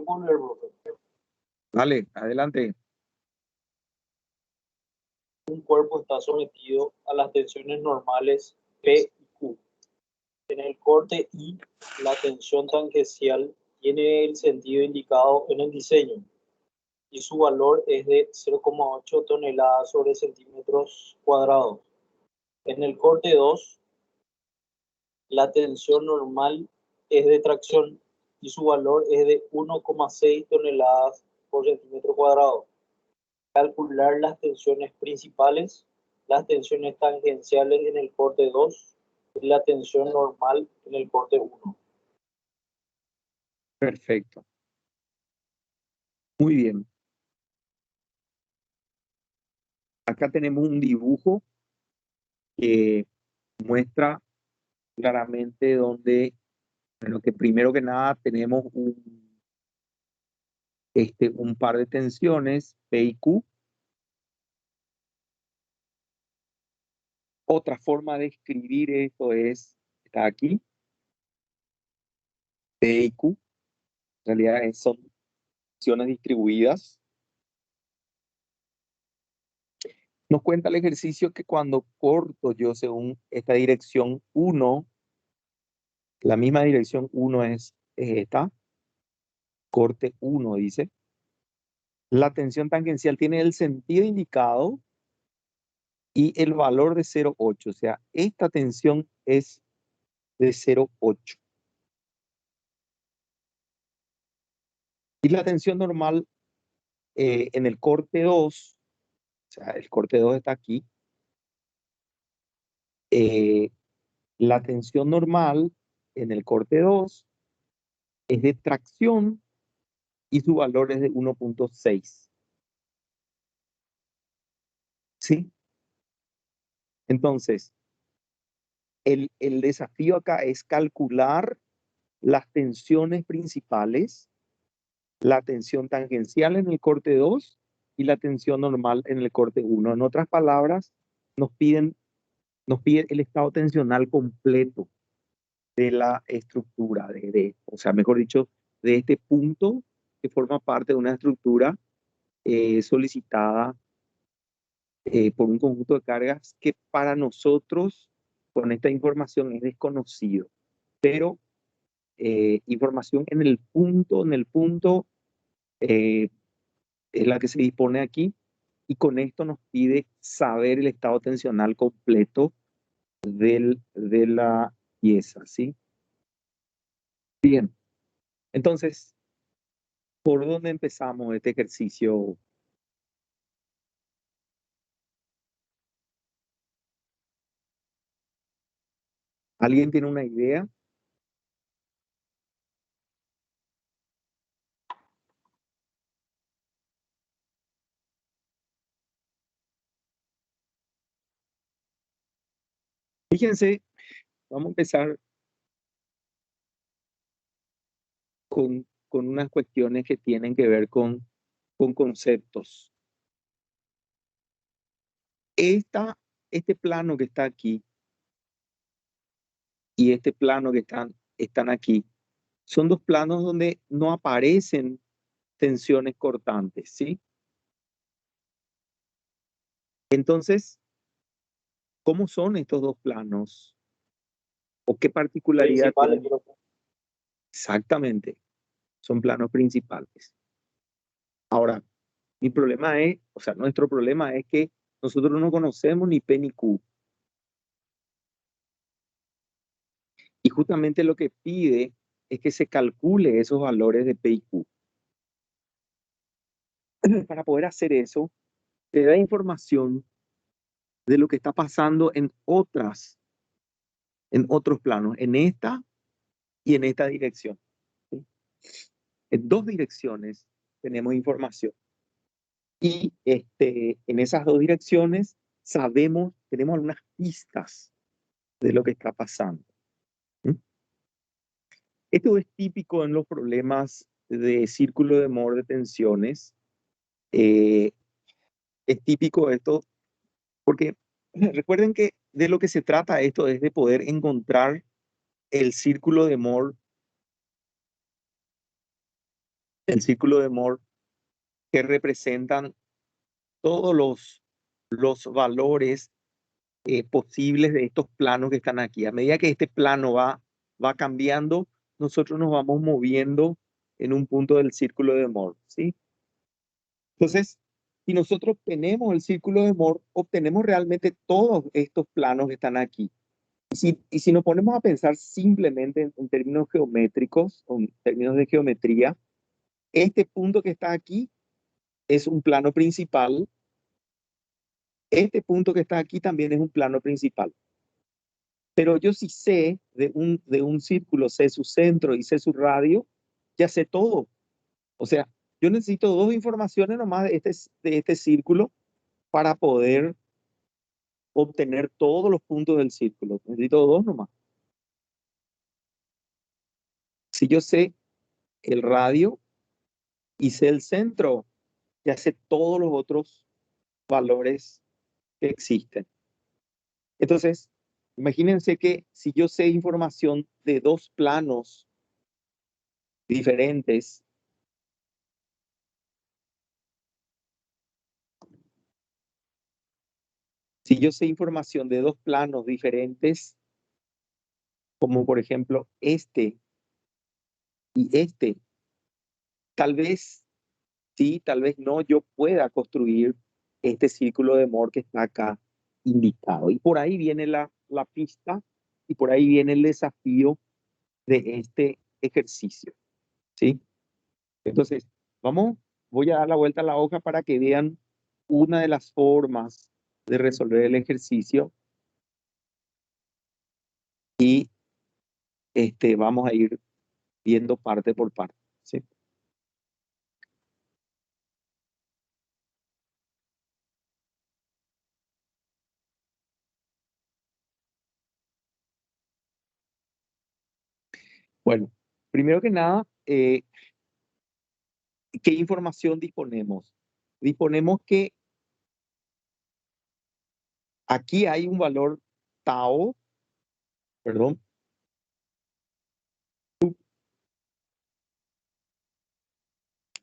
poner, profe. Dale, adelante. Un cuerpo está sometido a las tensiones normales P y Q. En el corte I, la tensión tangencial tiene el sentido indicado en el diseño y su valor es de 0,8 toneladas sobre centímetros cuadrados. En el corte 2, la tensión normal es de tracción y su valor es de 1,6 toneladas por centímetro cuadrado. Calcular las tensiones principales, las tensiones tangenciales en el corte 2 y la tensión normal en el corte 1. Perfecto. Muy bien. Acá tenemos un dibujo que muestra claramente donde, bueno, que primero que nada tenemos un par de tensiones, P y Q. Otra forma de escribir esto está aquí, P y Q. En realidad son tensiones distribuidas. Nos cuenta el ejercicio que cuando corto yo según esta dirección 1, la misma dirección 1 es esta, corte 1 dice, la tensión tangencial tiene el sentido indicado y el valor de 0,8, o sea, esta tensión es de 0,8. Y la tensión normal en el corte 2, o sea, el corte 2 está aquí, la tensión normal en el corte 2 es de tracción y su valor es de 1,6. ¿Sí? Entonces, el desafío acá es calcular las tensiones principales, la tensión tangencial en el corte 2 y la tensión normal en el corte 1. En otras palabras, nos pide el estado tensional completo de la estructura, o sea, mejor dicho, de este punto que forma parte de una estructura solicitada por un conjunto de cargas que para nosotros con esta información es desconocido, pero información en el punto es la que se dispone aquí, y con esto nos pide saber el estado tensional completo de la pieza, ¿sí? Bien, entonces, ¿por dónde empezamos este ejercicio? ¿Alguien tiene una idea? Fíjense, vamos a empezar con unas cuestiones que tienen que ver con conceptos. Este plano que está aquí y este plano que están aquí son dos planos donde no aparecen tensiones cortantes, ¿sí? Entonces, ¿cómo son estos dos planos? ¿O qué particularidad Principales, tienen? profe. Exactamente, son planos principales. Ahora, mi problema es, o sea, nuestro problema es que nosotros no conocemos ni P ni Q. Y justamente lo que pide es que se calcule esos valores de P y Q. Para poder hacer eso, te da información de lo que está pasando en otros planos, en esta y en esta dirección, ¿sí? En dos direcciones tenemos información. Y en esas dos direcciones tenemos algunas pistas de lo que está pasando. ¿Sí? Esto es típico en los problemas de círculo de Moore de tensiones. Es típico esto porque recuerden que de lo que se trata esto es de poder encontrar el círculo de Moore el círculo de Moore, que representan todos los valores posibles de estos planos que están aquí. A medida que este plano va cambiando, nosotros nos vamos moviendo en un punto del círculo de Moore, ¿sí? Entonces, si nosotros obtenemos el círculo de Moore, obtenemos realmente todos estos planos que están aquí. Y si nos ponemos a pensar simplemente en términos geométricos, o en términos de geometría, este punto que está aquí es un plano principal. Este punto que está aquí también es un plano principal. Pero yo sí sé de un círculo, sé su centro y sé su radio, ya sé todo. O sea, yo necesito dos informaciones nomás de este círculo para poder obtener todos los puntos del círculo. Necesito dos nomás. Si yo sé el radio y sé el centro, ya sé todos los otros valores que existen. Entonces, imagínense que si yo sé información de dos planos diferentes, si yo sé información de dos planos diferentes, como por ejemplo este y este, tal vez sí, tal vez no, yo pueda construir este círculo de Moore que está acá indicado. Y por ahí viene la pista y por ahí viene el desafío de este ejercicio, ¿sí? Entonces, voy a dar la vuelta a la hoja para que vean una de las formas de resolver el ejercicio y vamos a ir viendo parte por parte, ¿sí? Bueno, primero que nada, ¿qué información disponemos? Disponemos que aquí hay un valor tau, perdón,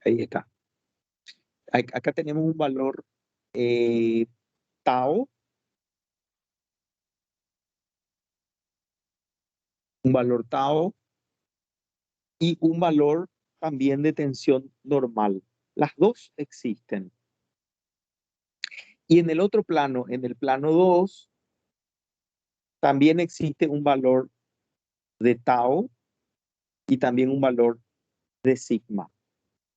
ahí está. Acá tenemos un valor tau, un valor tau y un valor también de tensión normal. Las dos existen. Y en el otro plano, en el plano 2, también existe un valor de tau y también un valor de sigma.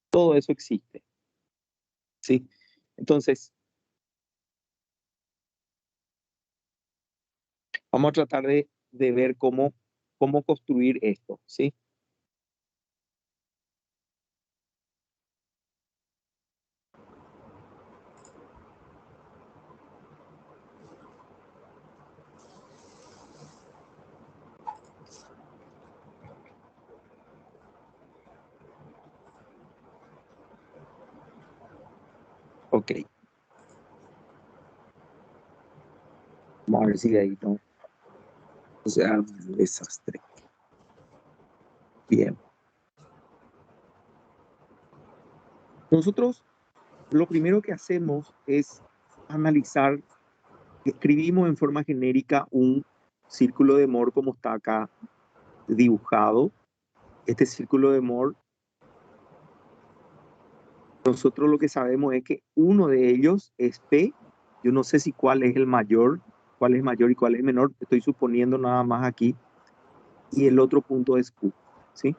Todo eso existe, ¿sí? Entonces, vamos a tratar de ver cómo construir esto, ¿sí? Ok. Vamos a ver si de ahí no. O sea, un desastre. Bien. Nosotros lo primero que hacemos es analizar, escribimos en forma genérica un círculo de Moore como está acá dibujado. Este círculo de Moore, nosotros lo que sabemos es que uno de ellos es P. Yo no sé si cuál es el mayor, cuál es mayor y cuál es menor. Estoy suponiendo nada más aquí. Y el otro punto es Q, ¿sí?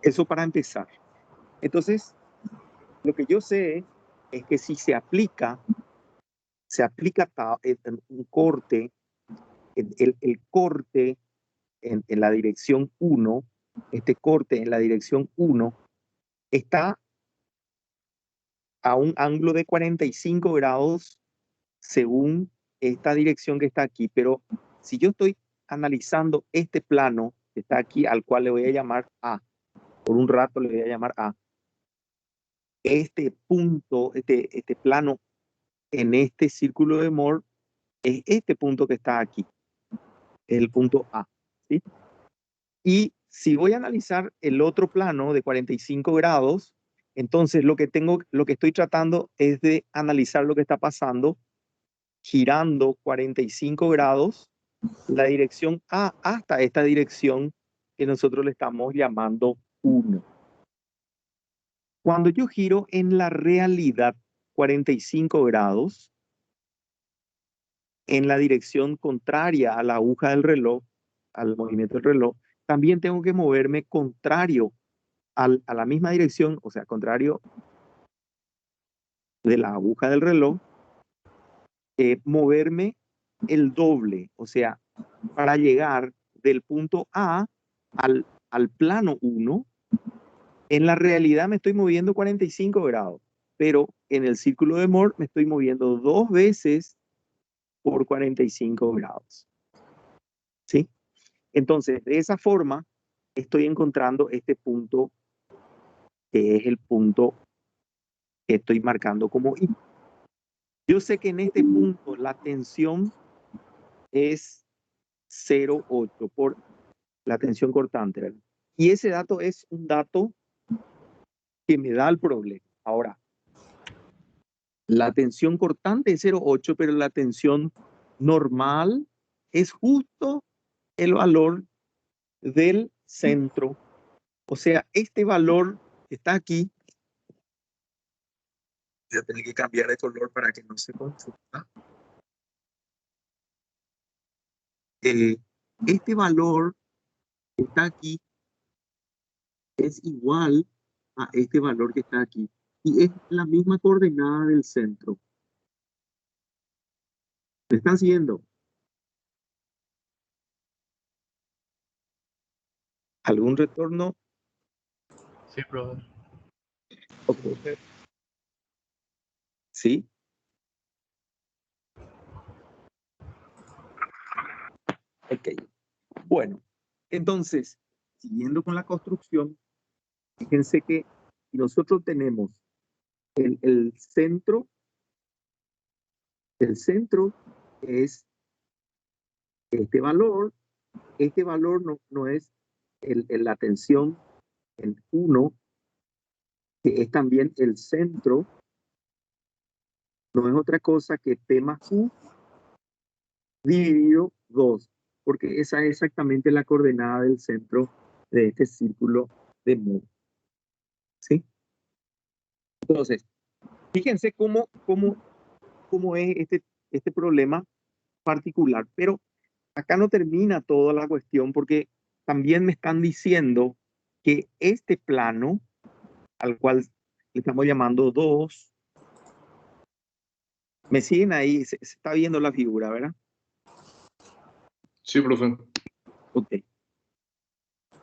Eso para empezar. Entonces, lo que yo sé es que si se aplica en un corte, el corte en la dirección 1, este corte en la dirección 1 está a un ángulo de 45 grados según esta dirección que está aquí, pero si yo estoy analizando este plano que está aquí, al cual le voy a llamar A, por un rato le voy a llamar A, este punto, este plano en este círculo de Moore es este punto que está aquí, el punto A, ¿sí? Y si voy a analizar el otro plano de 45 grados, entonces lo que estoy tratando es de analizar lo que está pasando girando 45 grados la dirección A hasta esta dirección que nosotros le estamos llamando 1. Cuando yo giro en la realidad 45 grados, en la dirección contraria a la aguja del reloj, al movimiento del reloj, también tengo que moverme contrario a la misma dirección, o sea, contrario de la aguja del reloj, moverme el doble, o sea, para llegar del punto A al plano 1, en la realidad me estoy moviendo 45 grados, pero en el círculo de Moore me estoy moviendo 2 veces por 45 grados. ¿Sí? Entonces, de esa forma, estoy encontrando este punto que es el punto que estoy marcando como I. Yo sé que en este punto la tensión es 0,8 por la tensión cortante, ¿verdad? Y ese dato es un dato que me da el problema. Ahora, la tensión cortante es 0,8, pero la tensión normal es justo el valor del centro. O sea, este valor que está aquí, voy a tener que cambiar de color para que no se confunda. Este valor que está aquí es igual a este valor que está aquí. Y es la misma coordenada del centro. ¿Me están siguiendo? ¿Algún retorno? Sí, brother. Ok. ¿Sí? Ok. Bueno, entonces, siguiendo con la construcción, fíjense que nosotros tenemos el centro es este valor no es la tensión en 1, que es también el centro, no es otra cosa que P más Q dividido 2, porque esa es exactamente la coordenada del centro de este círculo de Moore. ¿Sí? Entonces, fíjense cómo es este problema particular, pero acá no termina toda la cuestión porque también me están diciendo que este plano, al cual le estamos llamando 2, me siguen ahí, se está viendo la figura, ¿verdad? Sí, profe. Ok.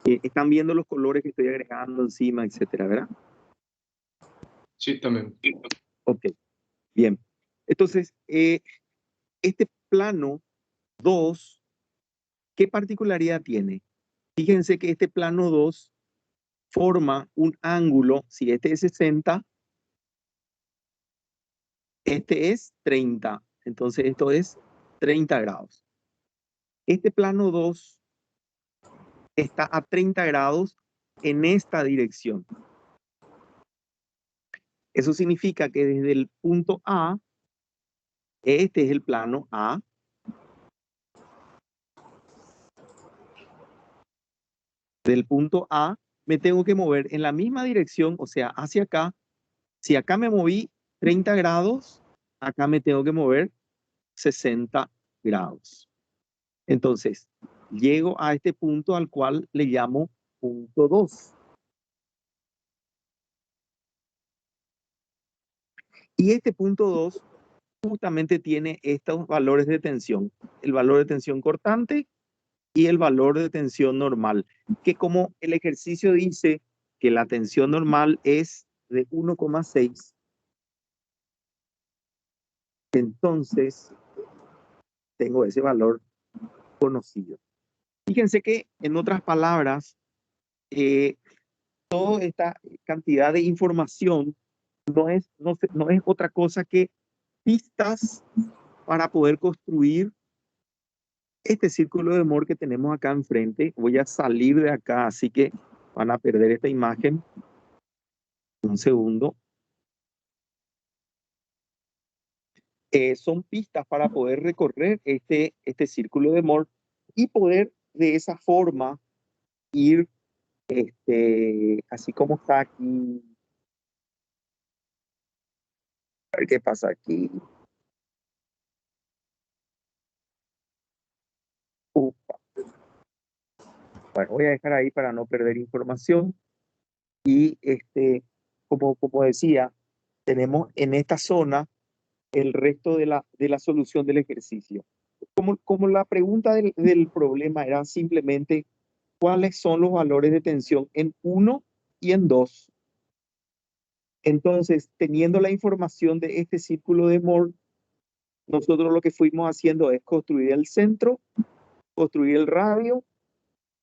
Están viendo los colores que estoy agregando encima, etcétera, ¿verdad? Sí, también. Ok, bien. Entonces, este plano 2, ¿qué particularidad tiene? Fíjense que este plano 2 forma un ángulo, si este es 60, este es 30, entonces esto es 30 grados. Este plano 2 está a 30 grados en esta dirección. Eso significa que desde el punto A, este es el plano A, del punto A me tengo que mover en la misma dirección, o sea, hacia acá. Si acá me moví 30 grados, acá me tengo que mover 60 grados. Entonces, llego a este punto al cual le llamo punto 2. Y este punto 2 justamente tiene estos valores de tensión. El valor de tensión cortante y el valor de tensión normal. Que como el ejercicio dice que la tensión normal es de 1,6, entonces tengo ese valor conocido. Fíjense que, en otras palabras, toda esta cantidad de información no es otra cosa que pistas para poder construir este círculo de Moore que tenemos acá enfrente, voy a salir de acá, así que van a perder esta imagen. Un segundo. Son pistas para poder recorrer este círculo de Moore y poder de esa forma ir, así como está aquí. A ver qué pasa aquí. Upa. Bueno, voy a dejar ahí para no perder información. Y como decía, tenemos en esta zona el resto de la solución del ejercicio. Como la pregunta del problema era simplemente cuáles son los valores de tensión en 1 y en 2. Entonces, teniendo la información de este círculo de Moore, nosotros lo que fuimos haciendo es construir el centro, construir el radio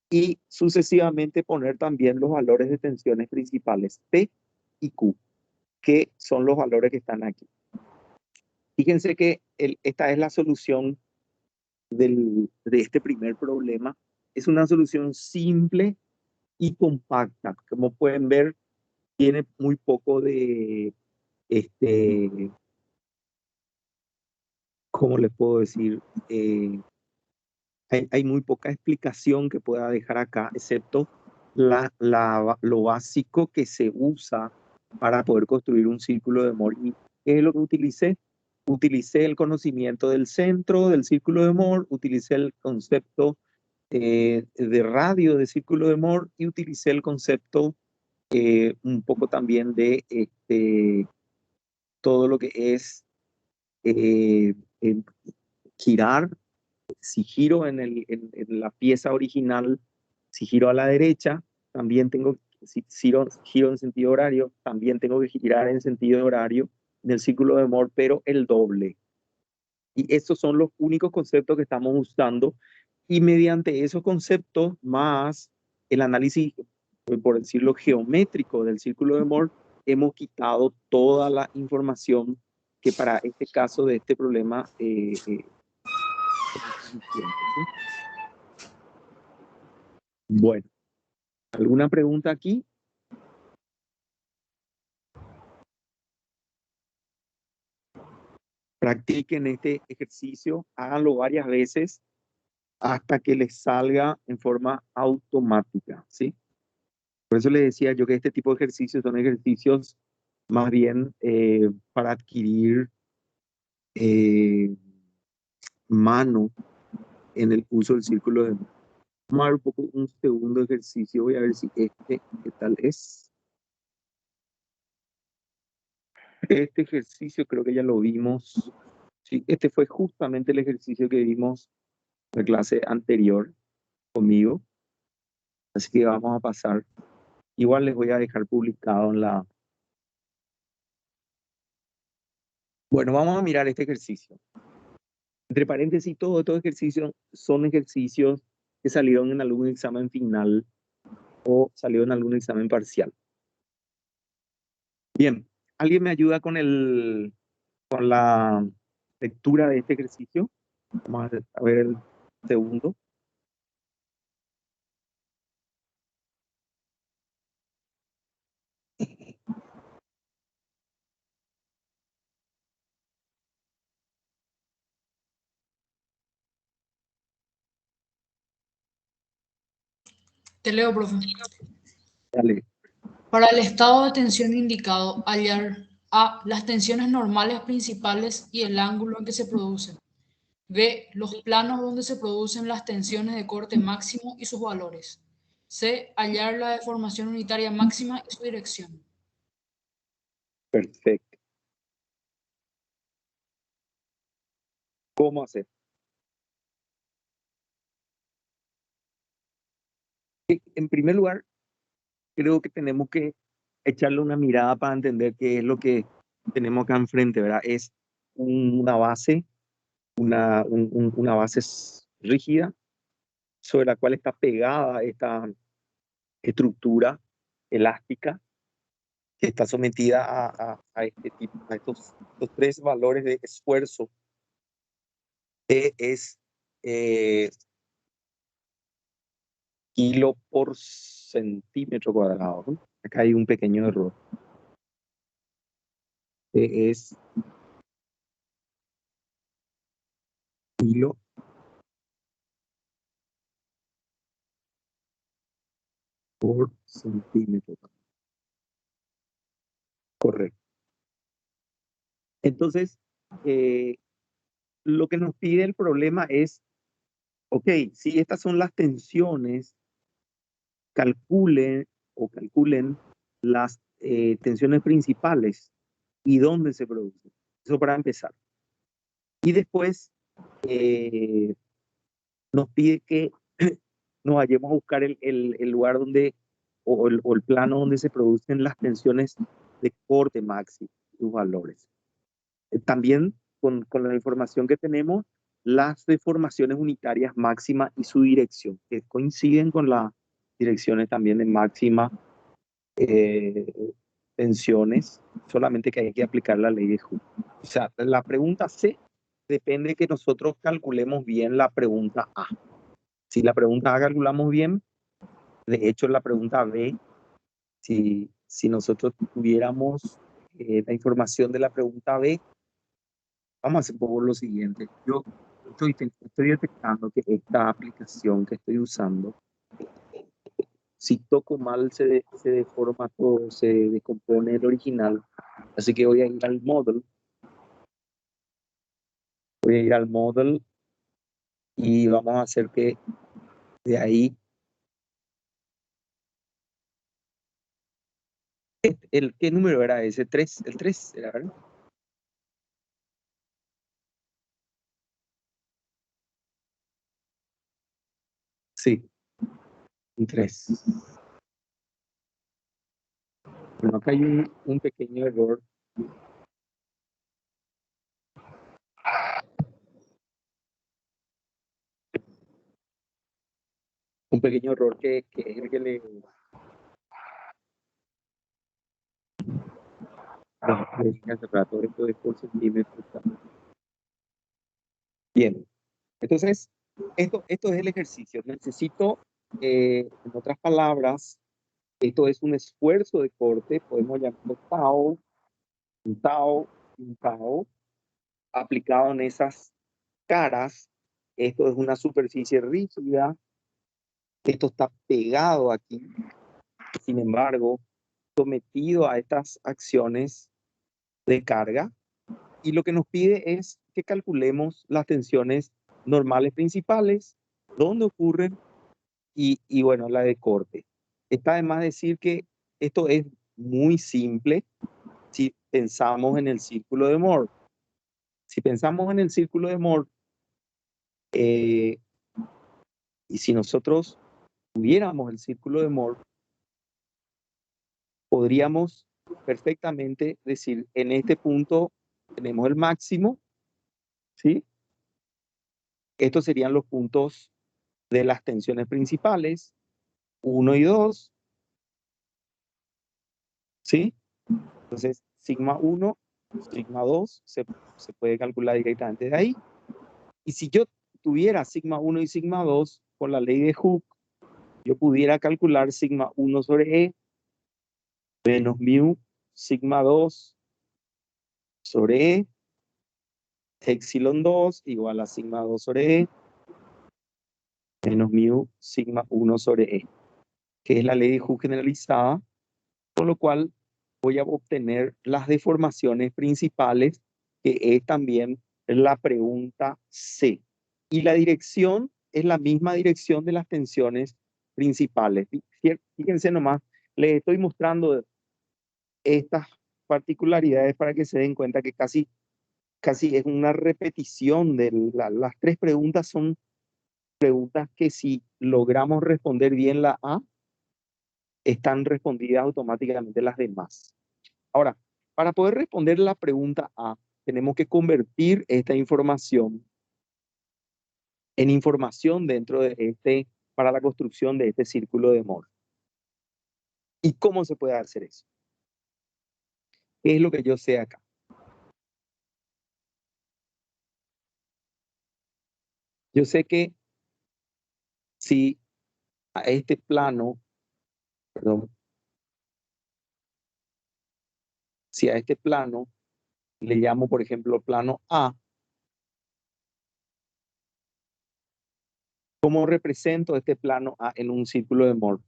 y sucesivamente poner también los valores de tensiones principales P y Q, que son los valores que están aquí. Fíjense que esta es la solución de este primer problema. Es una solución simple y compacta. Como pueden ver, tiene muy poco de, ¿cómo les puedo decir? Hay muy poca explicación que pueda dejar acá, excepto lo básico que se usa para poder construir un círculo de Moore. ¿Y qué es lo que utilicé? Utilicé el conocimiento del centro del círculo de Moore, utilicé el concepto de radio de círculo de Moore y utilicé el concepto un poco también de todo lo que es eh, girar. Si giro en la pieza original, si giro a la derecha, también tengo, si giro en sentido horario, también tengo que girar en sentido horario en el círculo de Moore, pero el doble. Y estos son los únicos conceptos que estamos usando. Y mediante esos conceptos, más el análisis, por decirlo, geométrico del círculo de Moore, hemos quitado toda la información que para este caso de este problema bueno, ¿alguna pregunta aquí? Practiquen este ejercicio, háganlo varias veces hasta que les salga en forma automática, ¿sí? Por eso les decía yo que este tipo de ejercicios son ejercicios más bien para adquirir mano en el uso del círculo de... Vamos a ver un poco un segundo ejercicio, voy a ver si ¿qué tal es? Este ejercicio creo que ya lo vimos. Sí, este fue justamente el ejercicio que vimos en la clase anterior conmigo. Así que vamos a pasar. Igual les voy a dejar publicado en la... Bueno, vamos a mirar este ejercicio. Entre paréntesis, todos estos ejercicios son ejercicios que salieron en algún examen final o salieron en algún examen parcial. Bien, ¿alguien me ayuda con la lectura de este ejercicio? Vamos a ver el segundo. Te leo, profe. Dale. Para el estado de tensión indicado, hallar A. Las tensiones normales principales y el ángulo en que se producen. B. Los planos donde se producen las tensiones de corte máximo y sus valores. C. Hallar la deformación unitaria máxima y su dirección. Perfecto. ¿Cómo hacer? En primer lugar, creo que tenemos que echarle una mirada para entender qué es lo que tenemos acá enfrente, ¿verdad? Es una base, una base rígida sobre la cual está pegada esta estructura elástica que está sometida a estos tres valores de esfuerzo. E es kilo por centímetro cuadrado, ¿no? Acá hay un pequeño error. Es kilo por centímetro. Correcto. Entonces, lo que nos pide el problema es, ok, si estas son las tensiones, calculen las tensiones principales y dónde se producen. Eso para empezar. Y después nos pide que nos vayamos a buscar el lugar donde, o el plano donde se producen las tensiones de corte máximo, sus valores. También con la información que tenemos, las deformaciones unitarias máxima y su dirección, que coinciden con las direcciones también de máxima tensiones, solamente que hay que aplicar la ley de Hooke. O sea, la pregunta C depende de que nosotros calculemos bien la pregunta A. Si la pregunta A calculamos bien, de hecho la pregunta B, si nosotros tuviéramos la información de la pregunta B, vamos a hacer por lo siguiente. Yo estoy detectando que esta aplicación que estoy usando, si toco mal se deforma todo, se descompone el original. Así que voy a ir al model. Voy a ir al model y vamos a hacer que de ahí ¿qué número era ese? 3, el 3 era, ¿verdad? Sí, un 3. Bueno, acá hay un pequeño error. Un pequeño error que es el que le... Esto es por centímetro. Bien, entonces, esto es el ejercicio. Necesito, en otras palabras, esto es un esfuerzo de corte, podemos llamarlo tau, un tau, un tau, aplicado en esas caras. Esto es una superficie rígida, esto está pegado aquí, sin embargo, sometido a estas acciones de carga, y lo que nos pide es que calculemos las tensiones normales principales, dónde ocurren y bueno, la de corte. Está además decir que esto es muy simple si pensamos en el círculo de Moore. Si pensamos en el círculo de Moore, y si nosotros tuviéramos el círculo de Moore, podríamos perfectamente decir, en este punto tenemos el máximo, ¿sí? Estos serían los puntos de las tensiones principales, 1 y 2, ¿sí? Entonces, sigma 1, sigma 2, se puede calcular directamente de ahí. Y si yo tuviera sigma 1 y sigma 2, por la ley de Hooke, yo pudiera calcular sigma 1 sobre E menos mu sigma 2 sobre E, epsilon 2 igual a sigma 2 sobre E, menos mu sigma 1 sobre E, que es la ley de Hooke generalizada, con lo cual voy a obtener las deformaciones principales, que es también la pregunta C. Y la dirección es la misma dirección de las tensiones principales. Fíjense nomás, les estoy mostrando estas particularidades para que se den cuenta que casi es una repetición de las tres preguntas. Son preguntas que si logramos responder bien la A, están respondidas automáticamente las demás. Ahora, para poder responder la pregunta A, tenemos que convertir esta información en información dentro de para la construcción de este círculo de Moore. ¿Y cómo se puede hacer eso? ¿Qué es lo que yo sé acá? Yo sé que si a este plano, perdón, si a este plano le llamo, por ejemplo, plano A, ¿cómo represento este plano A en un círculo de Moore?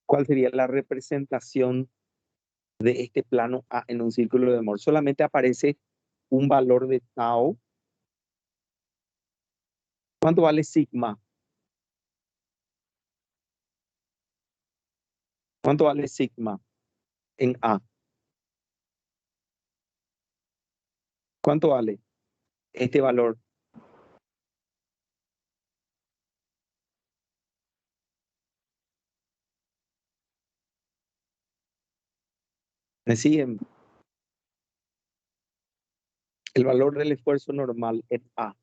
¿Cuál sería la representación de este plano A en un círculo de Moore? Solamente aparece un valor de tau. ¿Cuánto vale sigma? ¿Cuánto vale sigma en A? ¿Cuánto vale este valor? ¿Me siguen? El valor del esfuerzo normal en A.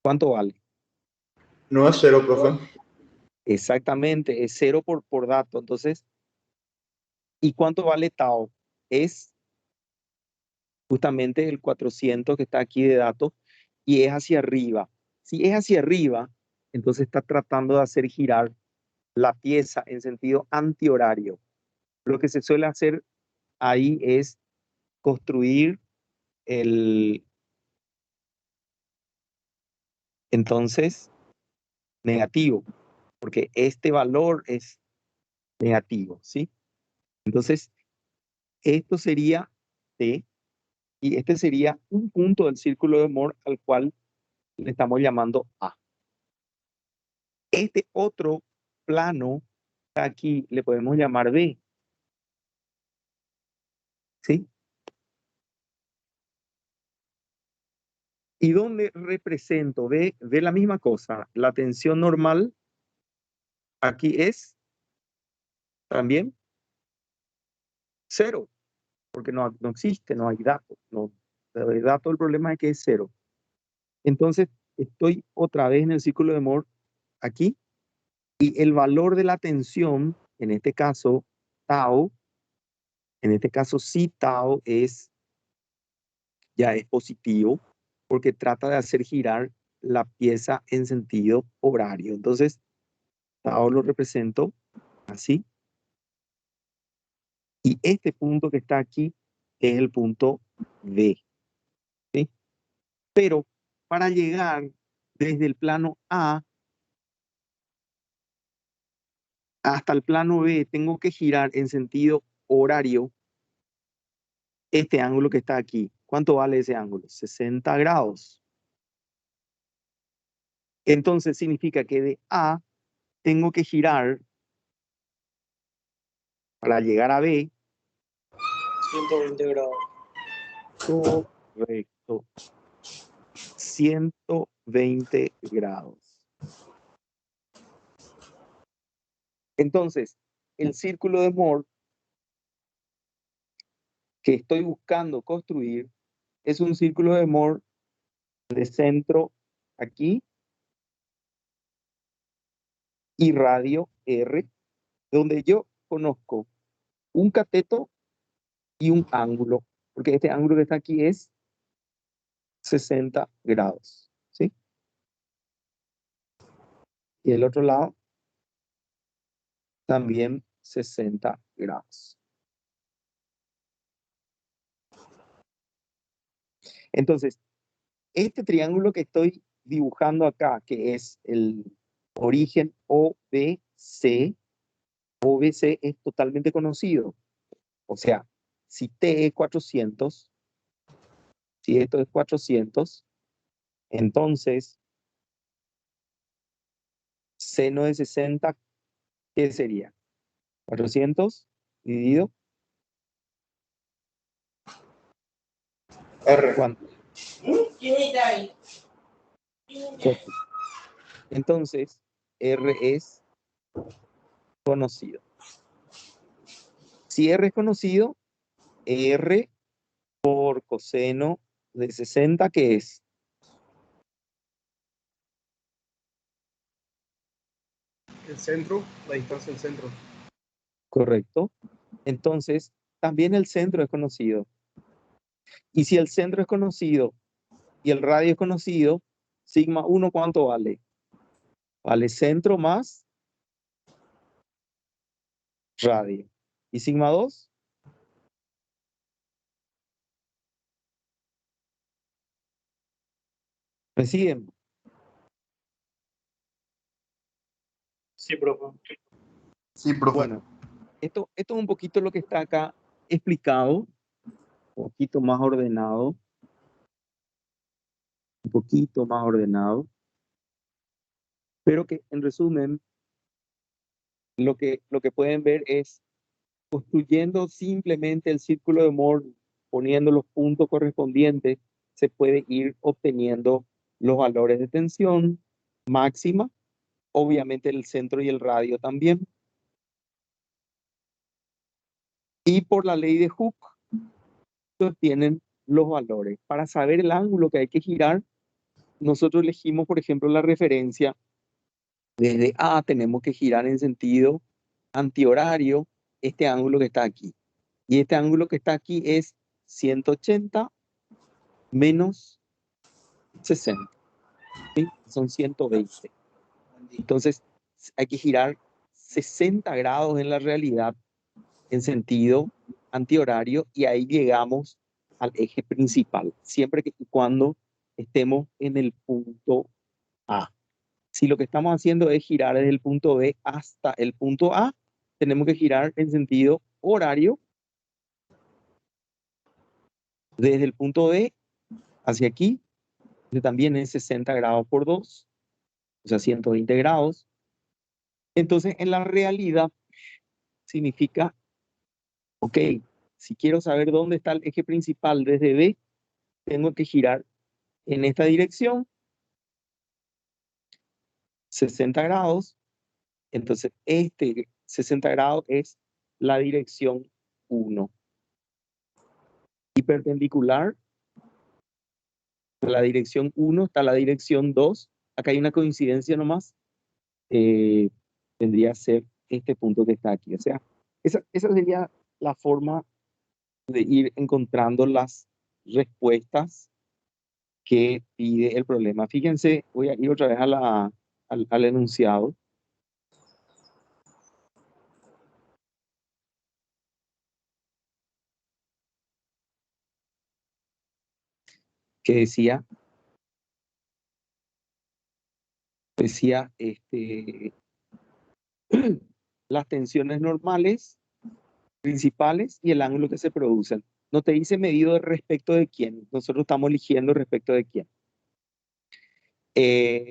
¿Cuánto vale? No es 0, profe. Exactamente, es 0 por dato. Entonces, ¿y cuánto vale tau? Es justamente el 400 que está aquí de datos y es hacia arriba. Si es hacia arriba, entonces está tratando de hacer girar la pieza en sentido antihorario. Lo que se suele hacer ahí es construir entonces negativo, porque este valor es negativo, ¿sí? Entonces, esto sería T y este sería un punto del círculo de Moore al cual le estamos llamando A. Este otro plano aquí le podemos llamar B, ¿sí? ¿Y dónde represento? Ve la misma cosa. La tensión normal aquí es también 0, porque no existe, no hay datos. No hay datos, el problema es que es 0. Entonces, estoy otra vez en el círculo de Moore aquí y el valor de la tensión, en este caso, tau, en este caso sí tau ya es positivo porque trata de hacer girar la pieza en sentido horario. Entonces, tau lo represento así. Y este punto que está aquí es el punto D, ¿sí? Pero para llegar desde el plano A hasta el plano B, tengo que girar en sentido horario este ángulo que está aquí. ¿Cuánto vale ese ángulo? 60 grados. Entonces significa que de A tengo que girar para llegar a B. 120 grados. Correcto. 120 grados. Entonces, el círculo de Moore que estoy buscando construir es un círculo de Moore de centro aquí y radio R, donde yo conozco un cateto y un ángulo, porque este ángulo que está aquí es 60 grados, ¿sí? Y el otro lado también 60 grados. Entonces, este triángulo que estoy dibujando acá, que es el origen OBC, OBC es totalmente conocido. O sea, si T es 400, si esto es 400, entonces seno de 60, ¿qué sería? 400 dividido R. ¿cuánto? Entonces, R es conocido. Si R es conocido, R por coseno de 60, ¿qué es? El centro, la distancia del centro. Correcto. Entonces, también el centro es conocido. Y si el centro es conocido y el radio es conocido, sigma 1, ¿cuánto vale? Vale centro más radio. ¿Y sigma 2? ¿Me siguen? Sí, profe. Sí, profe. Bueno, esto es un poquito lo que está acá explicado, un poquito más ordenado, un poquito más ordenado, pero que en resumen, lo que pueden ver es construyendo simplemente el círculo de Moore, poniendo los puntos correspondientes, se puede ir obteniendo los valores de tensión máxima, obviamente el centro y el radio también. Y por la ley de Hooke, se obtienen los valores. Para saber el ángulo que hay que girar, nosotros elegimos, por ejemplo, la referencia. Desde A tenemos que girar en sentido antihorario este ángulo que está aquí. Y este ángulo que está aquí es 180 menos 60. ¿Sí? Son 120. Entonces, hay que girar 60 grados en la realidad en sentido antihorario y ahí llegamos al eje principal, siempre que y cuando estemos en el punto A. Si lo que estamos haciendo es girar desde el punto B hasta el punto A, tenemos que girar en sentido horario desde el punto B hacia aquí, que también es 60 grados por 2, o sea, 120 grados. Entonces, en la realidad, significa, ok, si quiero saber dónde está el eje principal desde B, tengo que girar en esta dirección, 60 grados. Entonces, este 60 grados es la dirección 1. Y perpendicular a la dirección 1 está la dirección 2. Acá hay una coincidencia nomás. Tendría que ser este punto que está aquí. O sea, esa sería la forma de ir encontrando las respuestas que pide el problema. Fíjense, voy a ir otra vez al enunciado. Que decía, las tensiones normales, principales y el ángulo que se producen. No te dice medido respecto de quién. Nosotros estamos eligiendo respecto de quién.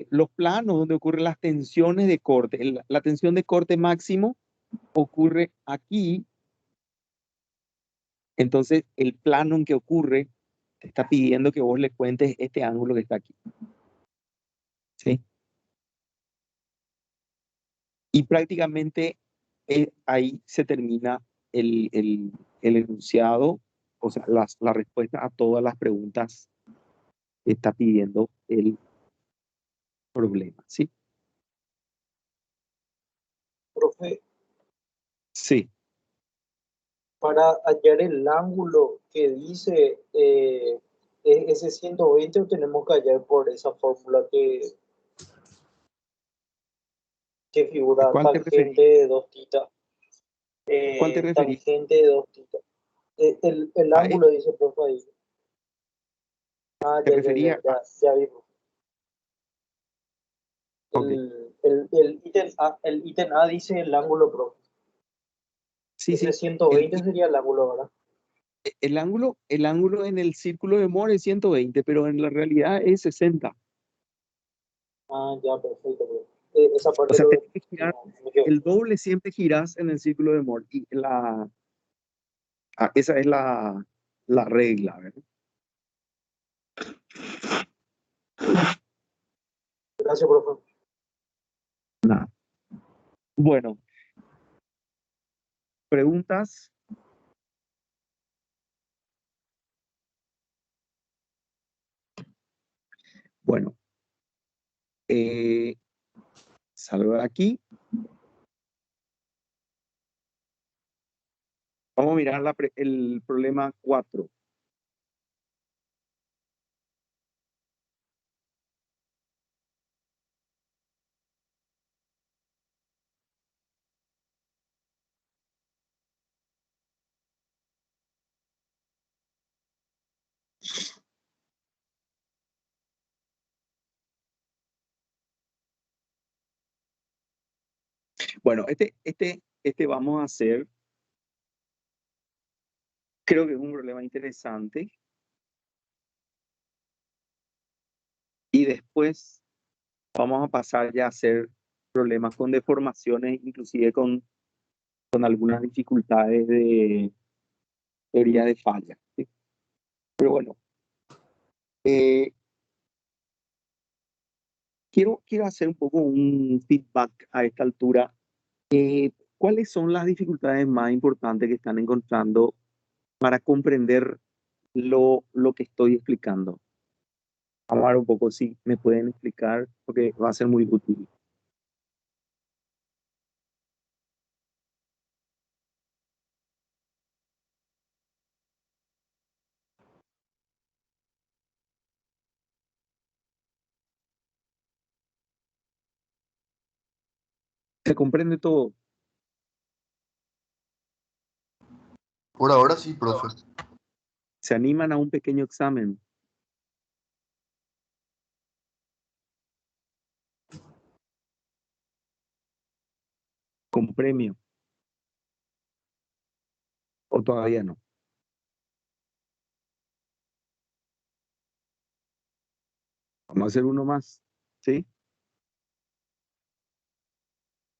Los planos donde ocurren las tensiones de corte. La tensión de corte máximo ocurre aquí. Entonces, el plano en que ocurre te está pidiendo que vos le cuentes este ángulo que está aquí. ¿Sí? Y prácticamente ahí se termina el enunciado, o sea, la respuesta a todas las preguntas que está pidiendo el problema, ¿sí? Profe, Sí. para hallar el ángulo que dice ese 120, o tenemos que hallar por esa fórmula que ¿A figura cuál te referís? tangente de 2 θ. ¿Cuál te referís? Tangente de 2 θ. El ¿A ángulo dice, profe, ahí. Ah, te refería a? ya vi. Ok. El ítem A dice el ángulo, profe. Sí, Ese sí. El, 120 sería el ángulo, ¿verdad? el ángulo en el círculo de Moore es 120, pero en la realidad es 60. Ah, ya, perfecto, profe. Esa O parte sea, lo tenés que girar me quedó. el doble, siempre girás en el círculo de Moore. Y esa es la regla, ¿verdad? Gracias, profe. Nada. Bueno, preguntas. Bueno, salgo de aquí. Vamos a mirar el problema 4. Bueno, este vamos a hacer, creo que es un problema interesante. Y después vamos a pasar ya a hacer problemas con deformaciones, inclusive con algunas dificultades de teoría de falla, ¿sí? Pero bueno, quiero hacer un poco un feedback a esta altura. ¿Cuáles son las dificultades más importantes que están encontrando para comprender lo que estoy explicando? Vamos a ver un poco si me pueden explicar, porque va a ser muy útil. ¿Se comprende todo? Por ahora sí, profe. ¿Se animan a un pequeño examen? ¿Con premio? ¿O todavía no? Vamos a hacer uno más, ¿sí?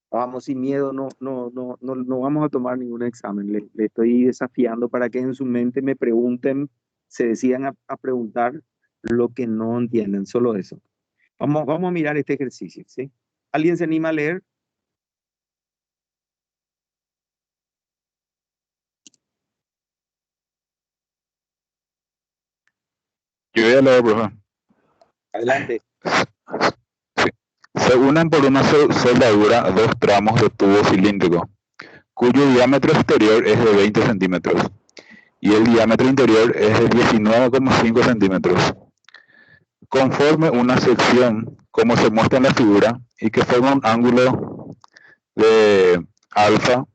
Vamos sin miedo, no vamos a tomar ningún examen. Le estoy desafiando para que en su mente me pregunten, se decidan a preguntar lo que no entienden, solo eso. Vamos a mirar este ejercicio, ¿sí? ¿Alguien se anima a leer? Yo voy a leer, profe. Adelante. Sí. Se unen por una soldadura dos tramos de tubo cilíndrico, cuyo diámetro exterior es de 20 centímetros y el diámetro interior es de 19,5 centímetros. Conforme una sección, como se muestra en la figura, y que forma un ángulo de alfa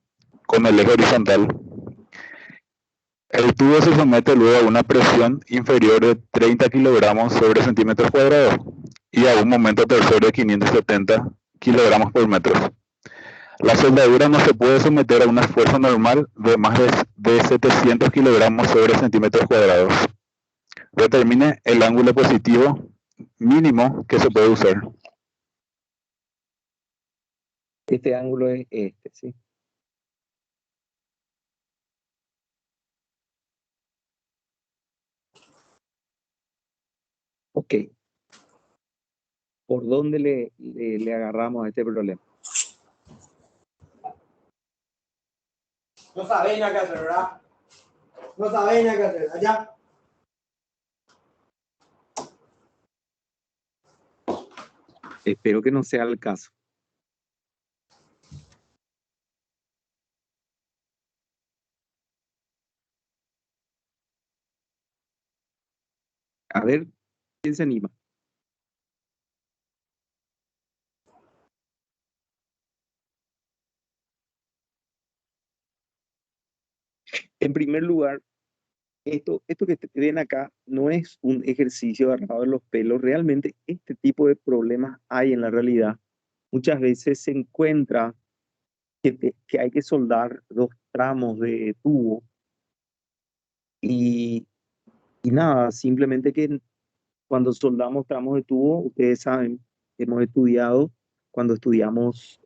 con el eje horizontal, el tubo se somete luego a una presión inferior de 30 kilogramos sobre centímetros cuadrados y a un momento tensor de 570 kilogramos por metro. La soldadura no se puede someter a una fuerza normal de más de 700 kilogramos sobre centímetros cuadrados. Determine el ángulo positivo mínimo que se puede usar. Este ángulo es este, ¿sí? Ok. ¿Por dónde le agarramos a este problema? No saben a qué hacer, ¿verdad? No saben a qué hacer, allá. Espero que no sea el caso. A ver, ¿quién se anima? En primer lugar, esto que ven acá no es un ejercicio agarrado de los pelos. Realmente este tipo de problemas hay en la realidad. Muchas veces se encuentra que hay que soldar dos tramos de tubo y nada, simplemente que cuando soldamos tramos de tubo, ustedes saben, hemos estudiado cuando estudiamos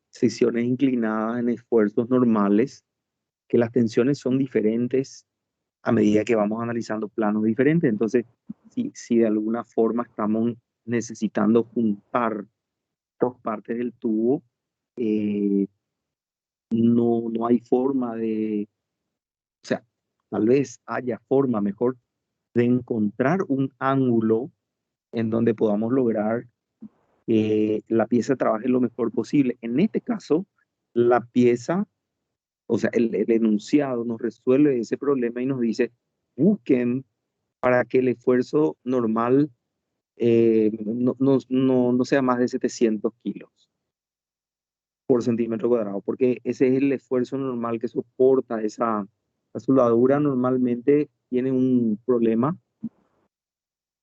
secciones inclinadas en esfuerzos normales, que las tensiones son diferentes a medida que vamos analizando planos diferentes. Entonces, si de alguna forma estamos necesitando juntar dos partes del tubo, eh, no hay forma de, o sea, tal vez haya forma mejor de encontrar un ángulo en donde podamos lograr que la pieza trabaje lo mejor posible. En este caso, la pieza, o sea, el enunciado nos resuelve ese problema y nos dice, busquen para que el esfuerzo normal no sea más de 700 kilos por centímetro cuadrado, porque ese es el esfuerzo normal que soporta esa. La soldadura normalmente tiene un problema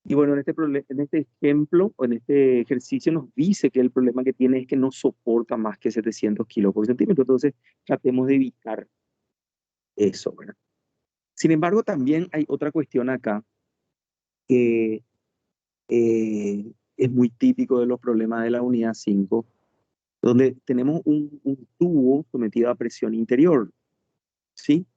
Y bueno, en este ejemplo, o en este ejercicio nos dice que el problema que tiene es que no soporta más que 700 kilos por centímetro. Entonces, tratemos de evitar eso, ¿verdad? Sin embargo, también hay otra cuestión acá que es muy típico de los problemas de la unidad 5, donde tenemos un tubo sometido a presión interior, ¿sí?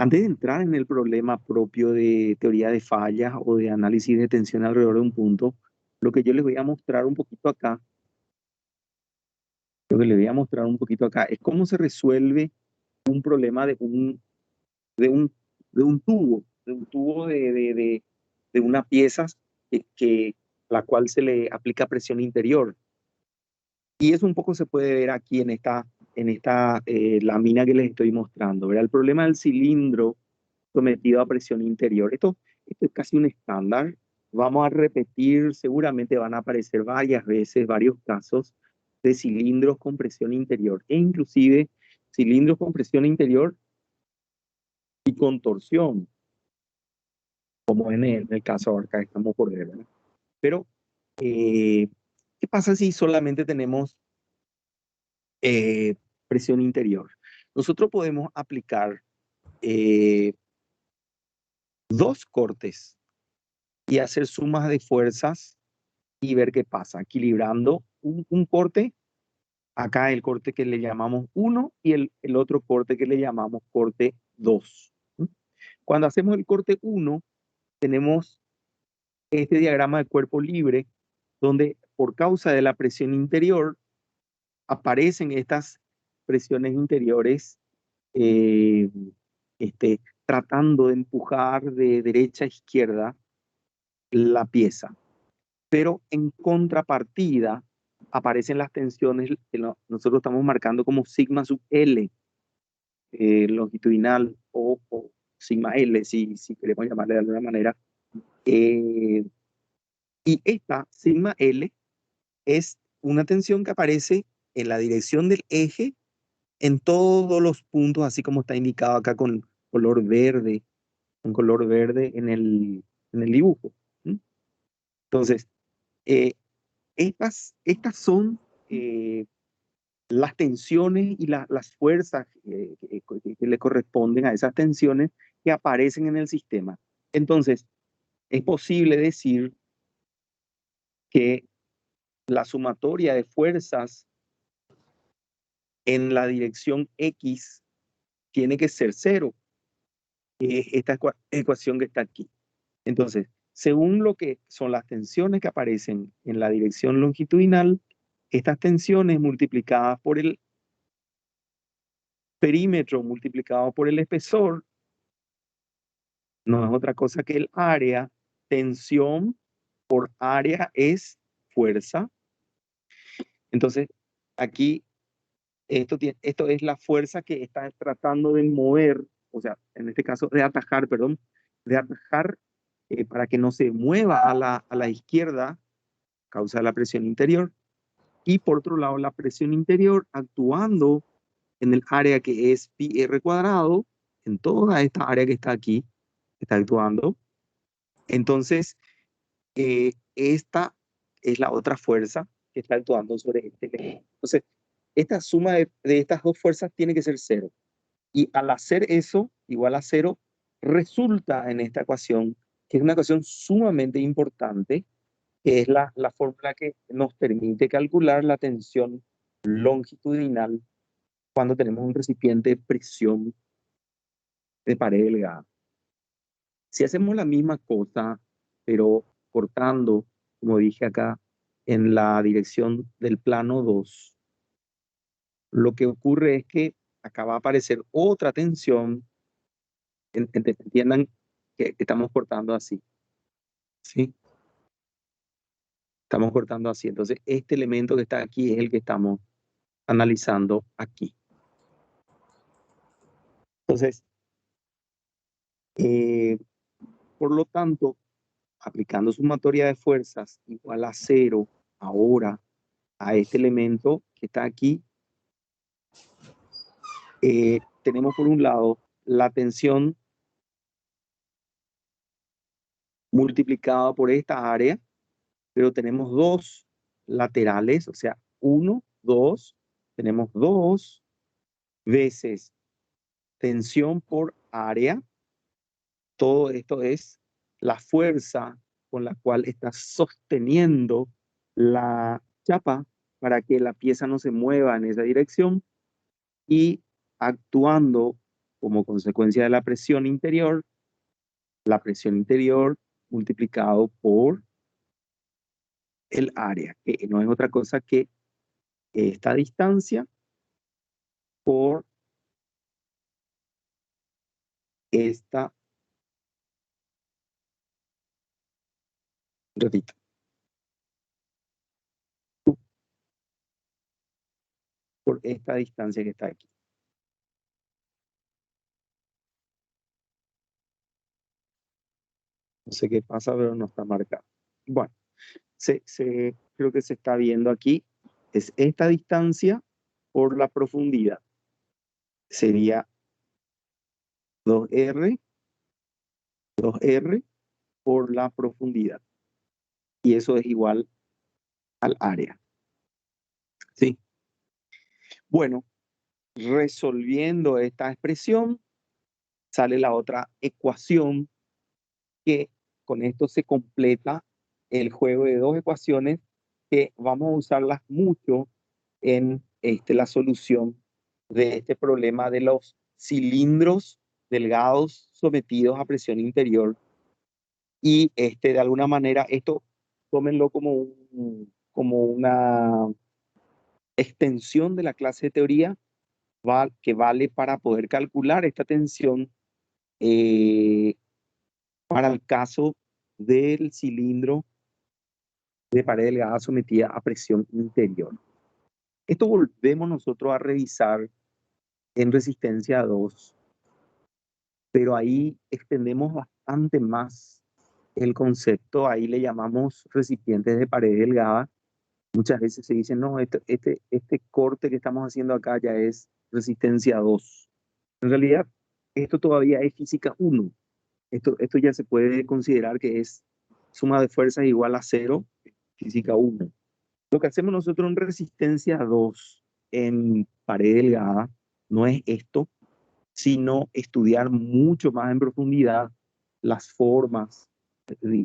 Antes de entrar en el problema propio de teoría de fallas o de análisis de tensión alrededor de un punto, lo que yo les voy a mostrar un poquito acá, lo que les voy a mostrar un poquito acá es cómo se resuelve un problema de un, de un tubo de una pieza la cual se le aplica presión interior. Y eso un poco se puede ver aquí en esta lámina que les estoy mostrando, ¿verdad? El problema del cilindro sometido a presión interior. Esto es casi un estándar. Vamos a repetir, seguramente van a aparecer varias veces, varios casos de cilindros con presión interior, e inclusive cilindros con presión interior y con torsión, como en el caso acá estamos por ver, ¿verdad? Pero, ¿qué pasa si solamente tenemos presión interior? Nosotros podemos aplicar dos cortes y hacer sumas de fuerzas y ver qué pasa, equilibrando un corte, acá el corte que le llamamos 1 y el otro corte que le llamamos corte 2. Cuando hacemos el corte 1, tenemos este diagrama de cuerpo libre, donde por causa de la presión interior aparecen estas presiones interiores eh, tratando de empujar de derecha a izquierda la pieza. Pero en contrapartida aparecen las tensiones que nosotros estamos marcando como sigma sub L, longitudinal o sigma L, si queremos llamarle de alguna manera. Y esta sigma L es una tensión que aparece en la dirección del eje en todos los puntos, así como está indicado acá con color verde, en el dibujo. Entonces, estas son las tensiones y las fuerzas que le corresponden a esas tensiones que aparecen en el sistema. Entonces, es posible decir que la sumatoria de fuerzas en la dirección X tiene que ser cero. Esta ecuación que está aquí. Entonces, según lo que son las tensiones que aparecen en la dirección longitudinal, estas tensiones multiplicadas por el perímetro multiplicado por el espesor no es otra cosa que el área. Tensión por área es fuerza. Entonces, aquí esto es la fuerza que está tratando de mover, o sea, en este caso de atajar, perdón, de atajar para que no se mueva a la izquierda, causa la presión interior. Y por otro lado, la presión interior actuando en el área que es pi r cuadrado, en toda esta área que está aquí, está actuando. Entonces, esta es la otra fuerza que está actuando sobre este eje. Entonces, esta suma de estas dos fuerzas tiene que ser cero. Y al hacer eso, igual a cero, resulta en esta ecuación, que es una ecuación sumamente importante, que es la fórmula que nos permite calcular la tensión longitudinal cuando tenemos un recipiente de presión de pared delgada. Si hacemos la misma cosa, pero cortando, como dije acá, en la dirección del plano 2, lo que ocurre es que acá va a aparecer otra tensión. Entiendan que estamos cortando así, ¿sí? Estamos cortando así. Entonces, este elemento que está aquí es el que estamos analizando aquí. Entonces, por lo tanto, aplicando sumatoria de fuerzas igual a cero ahora a este elemento que está aquí, tenemos por un lado la tensión multiplicado por esta área, pero tenemos dos laterales, o sea, 1, 2, tenemos 2 veces tensión por área. Todo esto es la fuerza con la cual está sosteniendo la chapa para que la pieza no se mueva en esa dirección y actuando como consecuencia de la presión interior multiplicado por el área, que no es otra cosa que esta distancia por esta, repito, por esta distancia que está aquí. No sé qué pasa, pero no está marcado. Bueno, creo que se está viendo aquí. Es esta distancia por la profundidad. Sería 2R por la profundidad. Y eso es igual al área. ¿Sí? Bueno, resolviendo esta expresión, sale la otra ecuación que con esto se completa el juego de dos ecuaciones que vamos a usarlas mucho en la solución de este problema de los cilindros delgados sometidos a presión interior. Y de alguna manera esto tómenlo como una extensión de la clase de teoría que vale para poder calcular esta tensión para el caso del cilindro de pared delgada sometida a presión interior. Esto volvemos nosotros a revisar en resistencia 2, pero ahí extendemos bastante más el concepto. Ahí le llamamos recipientes de pared delgada. Muchas veces se dice, no, este corte que estamos haciendo acá ya es resistencia 2. En realidad, esto todavía es física 1. Esto ya se puede considerar que es suma de fuerzas igual a 0, física 1. Lo que hacemos nosotros en resistencia 2, en pared delgada, no es esto, sino estudiar mucho más en profundidad las formas,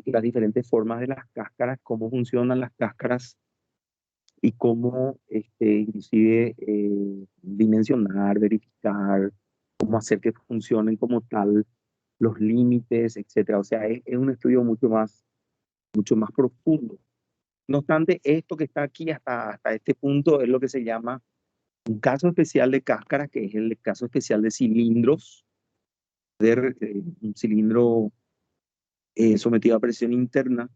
las diferentes formas de las cáscaras, cómo funcionan las cáscaras y cómo inclusive dimensionar, verificar, cómo hacer que funcionen como tal, los límites, etcétera. O sea, es un estudio mucho más profundo. No obstante, esto que está aquí hasta este punto es lo que se llama un caso especial de cáscaras, que es el caso especial de cilindros, un cilindro sometido a presión interna.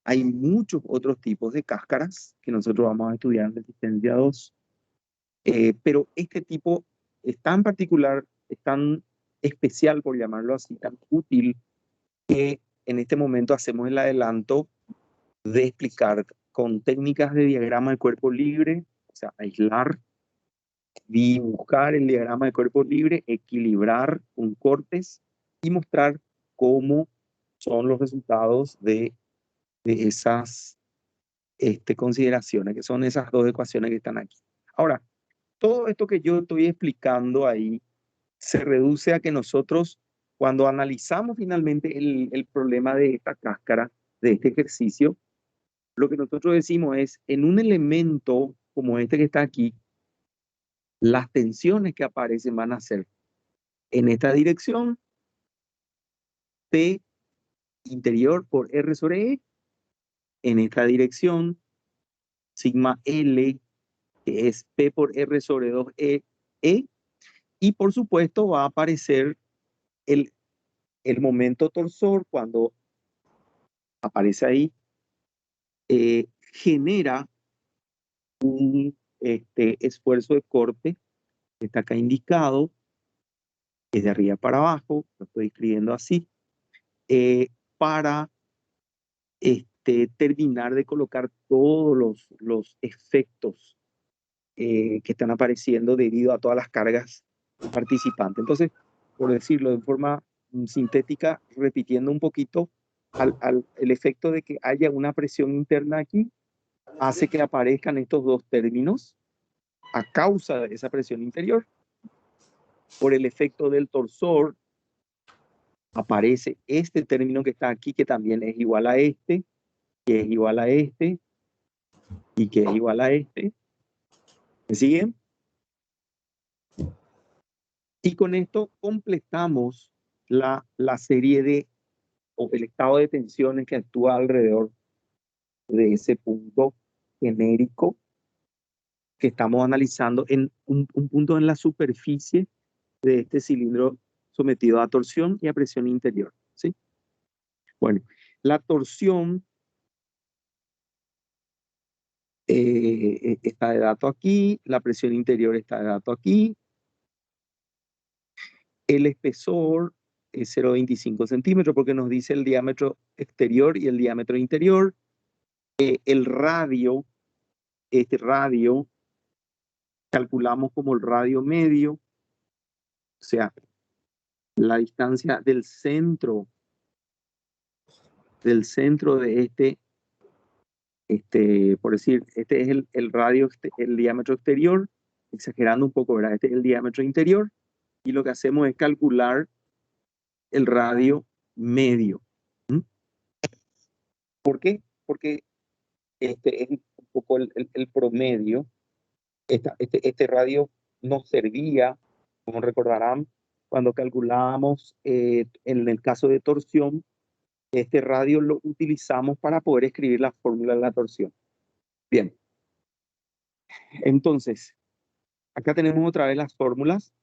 Hay muchos otros tipos de cáscaras que nosotros vamos a estudiar en resistencia 2, pero este tipo es tan particular, es tan especial, por llamarlo así, tan útil, que en este momento hacemos el adelanto de explicar con técnicas de diagrama de cuerpo libre, o sea, aislar, dibujar el diagrama de cuerpo libre, equilibrar con cortes y mostrar cómo son los resultados de esas consideraciones, que son esas dos ecuaciones que están aquí. Ahora, todo esto que yo estoy explicando ahí se reduce a que nosotros, cuando analizamos finalmente el problema de esta cáscara, de este ejercicio, lo que nosotros decimos es, en un elemento como este que está aquí, las tensiones que aparecen van a ser en esta dirección, P interior por R sobre E, en esta dirección, sigma L, que es P por R sobre 2E, y por supuesto va a aparecer el momento torsor cuando aparece ahí, genera un esfuerzo de corte que está acá indicado, es de arriba para abajo, lo estoy escribiendo así, para terminar de colocar todos los efectos que están apareciendo debido a todas las cargas participantes. Entonces, por decirlo de forma sintética, repitiendo un poquito, el efecto de que haya una presión interna aquí hace que aparezcan estos dos términos a causa de esa presión interior. Por el efecto del torsor aparece este término que está aquí, que también es igual a este, que es igual a este, y que es igual a este. ¿Me siguen? Y con esto completamos la serie de, o el estado de tensiones que actúa alrededor de ese punto genérico que estamos analizando en un punto en la superficie de este cilindro sometido a torsión y a presión interior, ¿sí? Bueno, la torsión está de dato aquí, la presión interior está de dato aquí, el espesor es 0,25 centímetros porque nos dice el diámetro exterior y el diámetro interior. El radio, este radio, calculamos como el radio medio, o sea, la distancia del centro de por decir, este es el radio, el diámetro exterior, exagerando un poco, ¿verdad? Este es el diámetro interior, y lo que hacemos es calcular el radio medio. ¿Mm? ¿Por qué? Porque este es un poco el promedio. Este radio nos servía, como recordarán, cuando calculábamos en el caso de torsión, este radio lo utilizamos para poder escribir la fórmula de la torsión. Bien. Entonces, acá tenemos otra vez las fórmulas.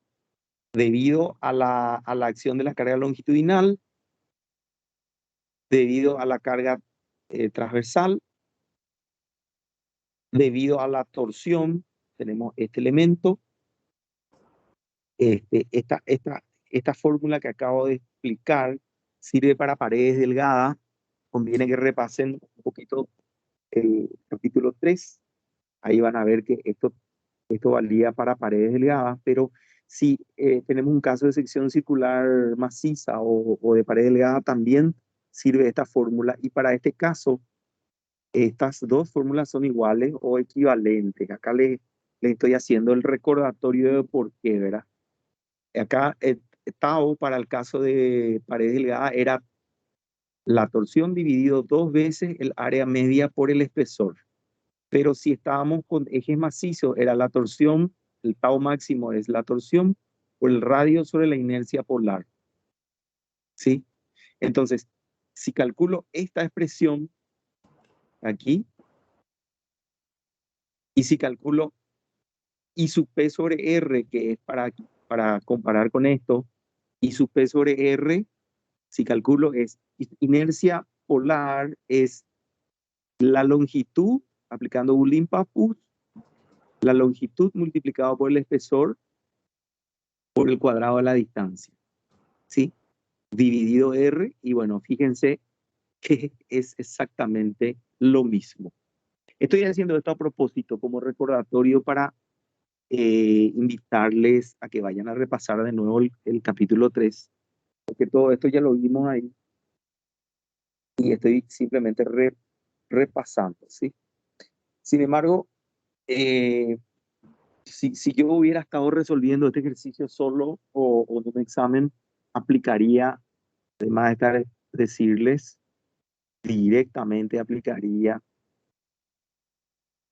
Debido a la acción de la carga longitudinal, debido a la carga transversal, debido a la torsión, tenemos este elemento. Esta fórmula que acabo de explicar sirve para paredes delgadas. Conviene que repasen un poquito el capítulo 3. Ahí van a ver que esto valía para paredes delgadas, pero si tenemos un caso de sección circular maciza o de pared delgada, también sirve esta fórmula. Y para este caso, estas dos fórmulas son iguales o equivalentes. Acá les estoy haciendo el recordatorio de por qué, ¿verdad? Acá tau para el caso de pared delgada era la torsión dividido 2 veces el área media por el espesor. Pero si estábamos con ejes macizos, era la torsión, el tau máximo es la torsión por el radio sobre la inercia polar. ¿Sí? Entonces, si calculo esta expresión aquí, y si calculo I sub P sobre R, que es para comparar con esto, I sub P sobre R, si calculo es inercia polar, es la longitud, aplicando Bulin-Pappus, la longitud multiplicado por el espesor por el cuadrado de la distancia, ¿sí? Dividido R, y bueno, fíjense que es exactamente lo mismo. Estoy haciendo esto a propósito como recordatorio para invitarles a que vayan a repasar de nuevo el capítulo 3, porque todo esto ya lo vimos ahí, y estoy simplemente repasando, ¿sí? Sin embargo, si yo hubiera estado resolviendo este ejercicio solo o en un examen, aplicaría, además de estar decirles, directamente aplicaría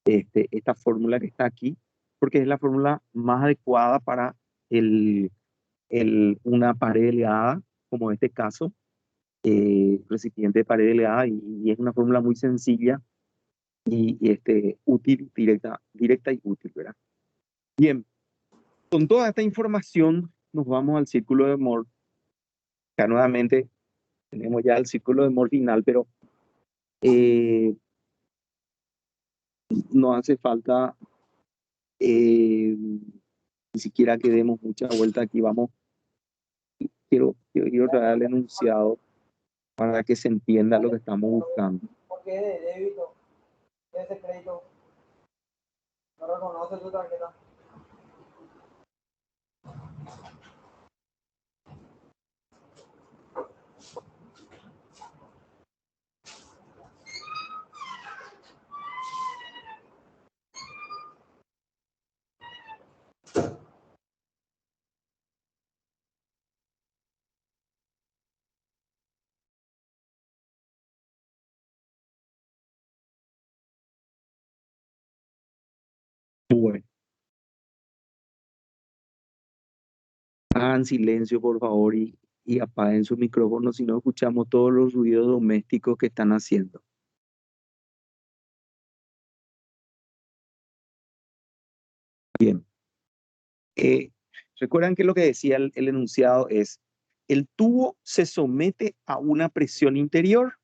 esta fórmula que está aquí, porque es la fórmula más adecuada para una pared delgada, como en este caso, recipiente de pared delgada, y es una fórmula muy sencilla y útil, directa y útil, ¿verdad? Bien, con toda esta información nos vamos al círculo de Mohr. Acá nuevamente tenemos ya el círculo de Mohr final, pero no hace falta ni siquiera que demos mucha vuelta aquí. Quiero traer el enunciado para que se entienda lo que estamos buscando. ¿Por qué de débito? Ese crédito no reconoce tu tarjeta. Bueno, hagan silencio, por favor, y apaguen su micrófono, si no escuchamos todos los ruidos domésticos que están haciendo. Bien. Recuerdan que lo que decía el enunciado es, el tubo se somete a una presión interior,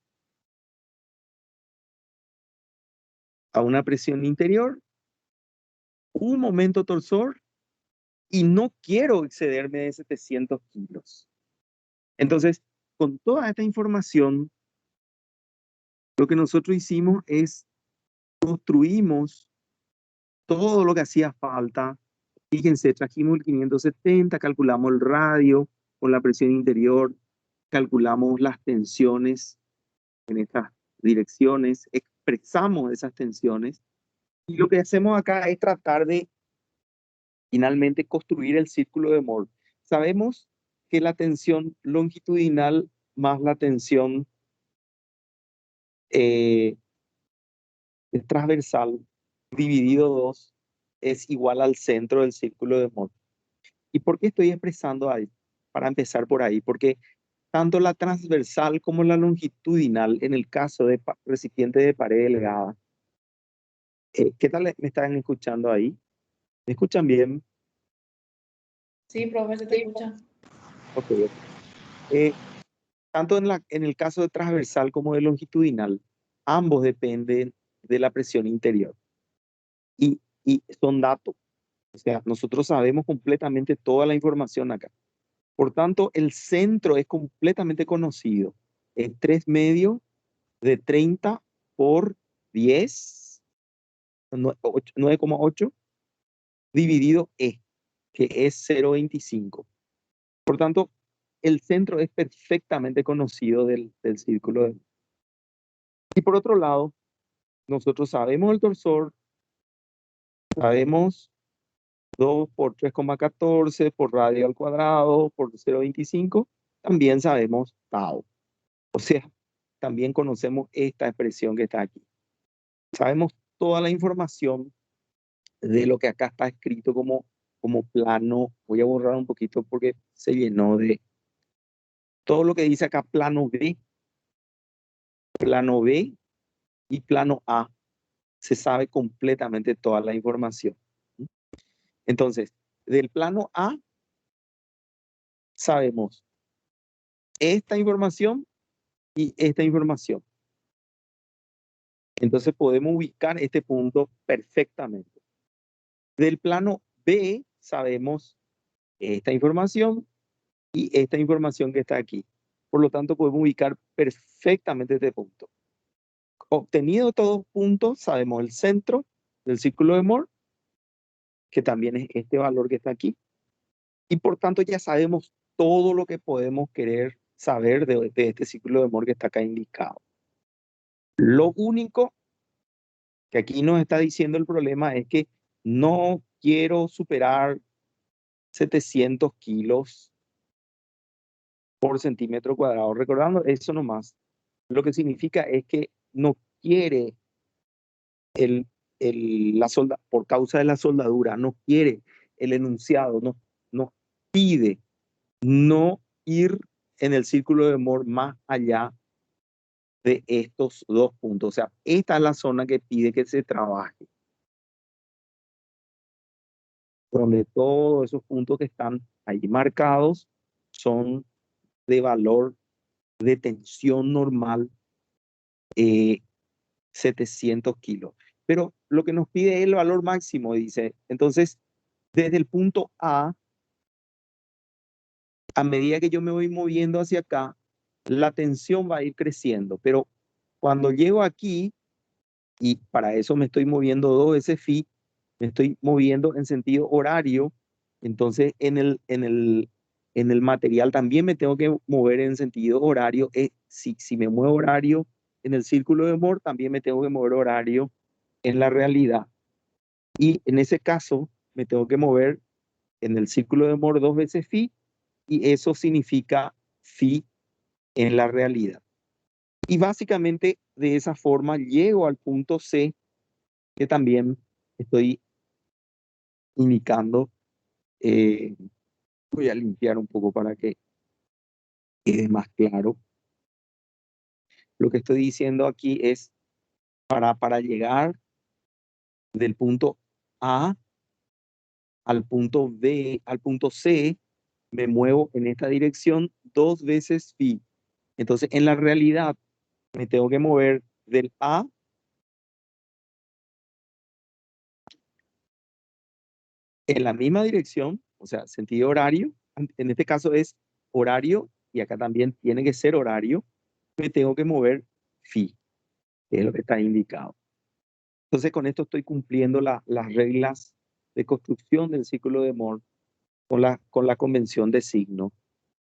un momento torsor, y no quiero excederme de 700 kilos. Entonces, con toda esta información, lo que nosotros hicimos es construimos todo lo que hacía falta. Fíjense, trajimos el 570, calculamos el radio con la presión interior, calculamos las tensiones en estas direcciones, expresamos esas tensiones, y lo que hacemos acá es tratar de finalmente construir el círculo de Mohr. Sabemos que la tensión longitudinal más la tensión transversal dividido 2 es igual al centro del círculo de Mohr. ¿Y por qué estoy expresando ahí? Para empezar por ahí, porque tanto la transversal como la longitudinal, en el caso de recipiente de pared delgada, ¿qué tal me están escuchando ahí? ¿Me escuchan bien? Sí, profe, se te escucha. Ok. Tanto en el caso de transversal como de longitudinal, ambos dependen de la presión interior. Y son datos. O sea, nosotros sabemos completamente toda la información acá. Por tanto, el centro es completamente conocido. Es 3 medio de 30 por 10, 9,8, dividido E, que es 0,25. Por tanto, el centro es perfectamente conocido del círculo. Y por otro lado, nosotros sabemos el torsor, sabemos 2 por 3,14 por radio al cuadrado por 0,25, también sabemos tau. O sea, también conocemos esta expresión que está aquí. Sabemos toda la información de lo que acá está escrito como plano. Voy a borrar un poquito porque se llenó de todo lo que dice acá plano B y plano A. Se sabe completamente toda la información. Entonces, del plano A sabemos esta información y esta información. Entonces podemos ubicar este punto perfectamente. Del plano B sabemos esta información y esta información que está aquí. Por lo tanto, podemos ubicar perfectamente este punto. Obtenido todos puntos, sabemos el centro del círculo de Mohr, que también es este valor que está aquí. Y por tanto, ya sabemos todo lo que podemos querer saber de este círculo de Mohr que está acá indicado. Lo único que aquí nos está diciendo el problema es que no quiero superar 700 kilos por centímetro cuadrado. Recordando eso nomás, lo que significa es que no quiere por causa de la soldadura, no quiere el enunciado, no pide no ir en el círculo de Mohr más allá de estos 2 puntos. O sea, esta es la zona que pide que se trabaje, donde todos esos puntos que están ahí marcados son de valor de tensión normal 700 kilos. Pero lo que nos pide es el valor máximo, dice. Entonces, desde el punto A medida que yo me voy moviendo hacia acá, la tensión va a ir creciendo. Pero cuando llego aquí, y para eso me estoy moviendo 2 veces phi, me estoy moviendo en sentido horario, entonces en el material también me tengo que mover en sentido horario. Si me muevo horario en el círculo de Mohr, también me tengo que mover horario en la realidad. Y en ese caso, me tengo que mover en el círculo de Mohr 2 veces phi, y eso significa phi en la realidad. Y básicamente de esa forma llego al punto C, que también estoy indicando. Voy a limpiar un poco para que quede más claro. Lo que estoy diciendo aquí es para llegar del punto A al punto B, al punto C, me muevo en esta dirección 2 veces phi. Entonces, en la realidad, me tengo que mover del A en la misma dirección, o sea, sentido horario. En este caso es horario, y acá también tiene que ser horario. Me tengo que mover phi, que es lo que está indicado. Entonces, con esto estoy cumpliendo las reglas de construcción del círculo de Moore con la convención de signo.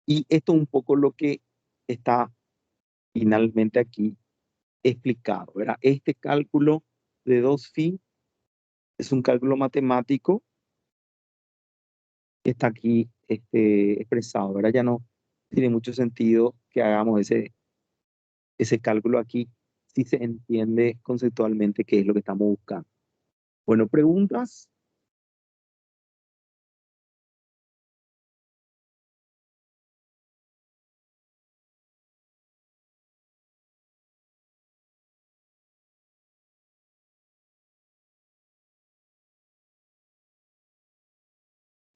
Y esto es un poco lo que está finalmente aquí explicado, ¿verdad? Este cálculo de 2 phi es un cálculo matemático que está aquí expresado, ¿verdad? Ya no tiene mucho sentido que hagamos ese cálculo aquí si se entiende conceptualmente qué es lo que estamos buscando. Bueno, preguntas.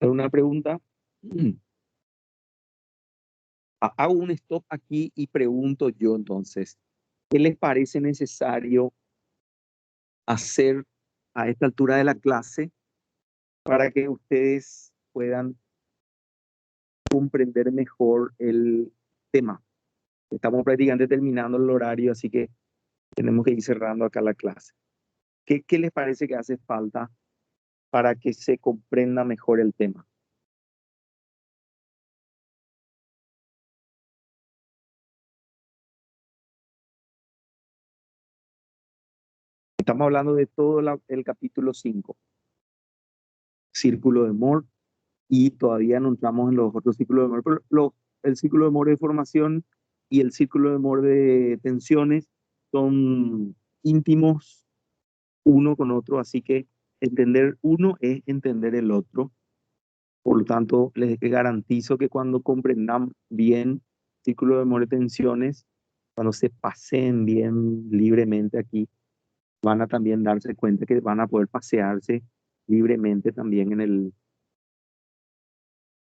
¿Alguna pregunta? Hago un stop aquí y pregunto yo entonces, ¿qué les parece necesario hacer a esta altura de la clase para que ustedes puedan comprender mejor el tema? Estamos prácticamente terminando el horario, así que tenemos que ir cerrando acá la clase. ¿Qué les parece que hace falta para que se comprenda mejor el tema? Estamos hablando de todo el capítulo 5, Círculo de Moore, y todavía no entramos en los otros círculos de Moore, pero el círculo de Moore de formación y el círculo de Moore de tensiones son íntimos uno con otro, así que entender uno es entender el otro. Por lo tanto, les garantizo que cuando comprendan bien círculo de Moore de tensiones, cuando se paseen bien libremente aquí, van a también darse cuenta que van a poder pasearse libremente también en el